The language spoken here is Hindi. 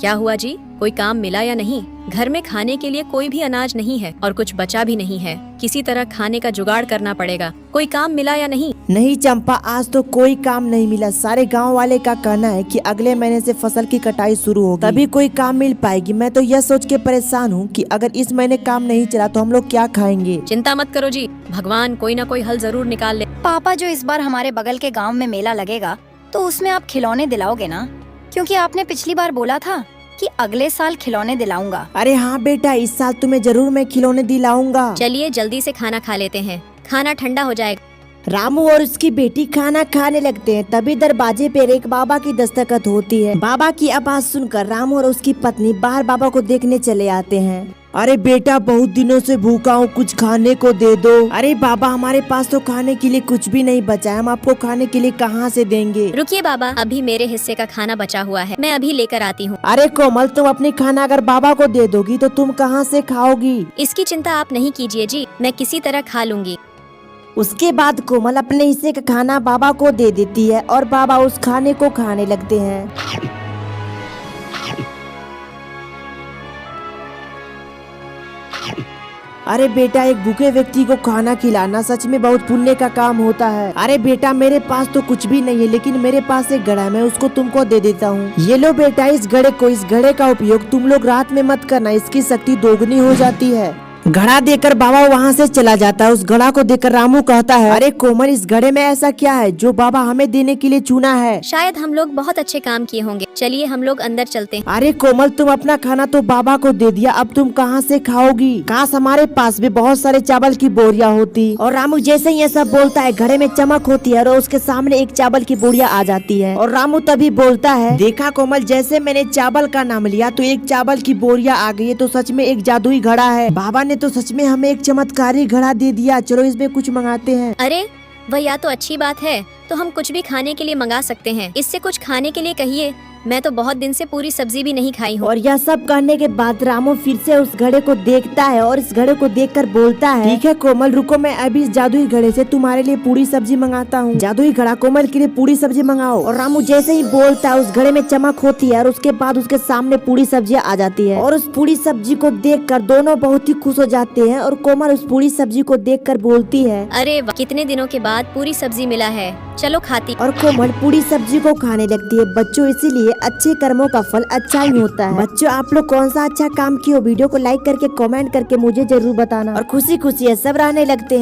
क्या हुआ जी, कोई काम मिला या नहीं? घर में खाने के लिए कोई भी अनाज नहीं है और कुछ बचा भी नहीं है। किसी तरह खाने का जुगाड़ करना पड़ेगा। कोई काम मिला या नहीं? नहीं चंपा, आज तो कोई काम नहीं मिला। सारे गांव वाले का कहना है कि अगले महीने से फसल की कटाई शुरू होगी, तभी कोई काम मिल पाएगी। मैं तो यह सोच के परेशान हूँ कि अगर इस महीने काम नहीं चला तो हम लोग क्या खाएंगे। चिंता मत करो जी, भगवान कोई न कोई हल जरूर निकाल ले। पापा, जो इस बार हमारे बगल के गांव में मेला लगेगा तो उसमें आप खिलौने दिलाओगे ना? क्योंकि आपने पिछली बार बोला था कि अगले साल खिलौने दिलाऊंगा। अरे हाँ बेटा, इस साल तुम्हें जरूर मैं खिलौने दिलाऊंगा। चलिए जल्दी से खाना खा लेते हैं, खाना ठंडा हो जाएगा। रामू और उसकी बेटी खाना खाने लगते हैं, तभी दरवाजे पे एक बाबा की दस्तखत होती है। बाबा की आवाज सुनकर रामू और उसकी पत्नी बाहर बाबा को देखने चले आते हैं। अरे बेटा, बहुत दिनों से भूखा हूँ, कुछ खाने को दे दो। अरे बाबा, हमारे पास तो खाने के लिए कुछ भी नहीं बचा है, हम आपको खाने के लिए कहाँ से देंगे? रुकिए बाबा, अभी मेरे हिस्से का खाना बचा हुआ है, मैं अभी लेकर आती हूँ। अरे कोमल, तुम अपनी खाना अगर बाबा को दे दोगी तो तुम कहाँ से खाओगी? इसकी चिंता आप नहीं कीजिए जी, मैं किसी तरह खा लूंगी। उसके बाद कोमल अपने हिस्से का खाना बाबा को दे देती है और बाबा उस खाने को खाने लगते हैं। अरे बेटा, एक भूखे व्यक्ति को खाना खिलाना सच में बहुत पुण्य का काम होता है। अरे बेटा, मेरे पास तो कुछ भी नहीं है, लेकिन मेरे पास एक घड़ा है, मैं उसको तुमको दे देता हूँ। ये लो बेटा, इस घड़े का उपयोग तुम लोग रात में मत करना, इसकी शक्ति दोगुनी हो जाती है। घड़ा देकर बाबा वहाँ से चला जाता है। उस घड़ा को देखकर रामू कहता है, अरे कोमल, इस घड़े में ऐसा क्या है जो बाबा हमें देने के लिए चुना है? शायद हम लोग बहुत अच्छे काम किए होंगे, चलिए हम लोग अंदर चलते हैं। अरे कोमल, तुम अपना खाना तो बाबा को दे दिया, अब तुम कहाँ से खाओगी? काश हमारे पास भी बहुत सारे चावल की बोरियां होती। और रामू जैसे ही ऐसा बोलता है, घड़े में चमक होती है और उसके सामने एक चावल की बोरिया आ जाती है। और रामू तभी बोलता है, देखा कोमल, जैसे मैंने चावल का नाम लिया तो एक चावल की बोरिया आ गई, तो सच में एक जादुई घड़ा है। बाबा ने तो सच में हमें एक चमत्कारी घड़ा दे दिया। चलो इसमें कुछ मंगाते हैं। अरे वह या तो अच्छी बात है, तो हम कुछ भी खाने के लिए मंगा सकते हैं। इससे कुछ खाने के लिए कहिए, मैं तो बहुत दिन से पूरी सब्जी भी नहीं खाई हूँ। और यह सब कहने के बाद रामू फिर से उस घड़े को देखता है और इस घड़े को देखकर बोलता है, ठीक है कोमल, रुको, मैं अभी इस जादुई घड़े से तुम्हारे लिए पूरी सब्जी मंगाता हूँ। जादुई घड़ा, कोमल के लिए पूरी सब्जी मंगाओ। और रामू जैसे ही बोलता है, उस घड़े में चमक होती है और उसके बाद उसके सामने पूरी सब्जी आ जाती है। और उस पूरी सब्जी को देखकर दोनों बहुत ही खुश हो जाते हैं। और कोमल उस पूरी सब्जी को देखकर बोलती है, अरे वाह, कितने दिनों के बाद पूरी सब्जी मिला है, चलो खाती। और कोमल पूरी सब्जी को खाने लगती है। बच्चों, इसीलिए अच्छे कर्मों का फल अच्छा ही होता है। बच्चों, आप लोग कौन सा अच्छा काम किए हो? वीडियो को लाइक करके कमेंट करके मुझे जरूर बताना। और खुशी खुशी सब रहने लगते हैं।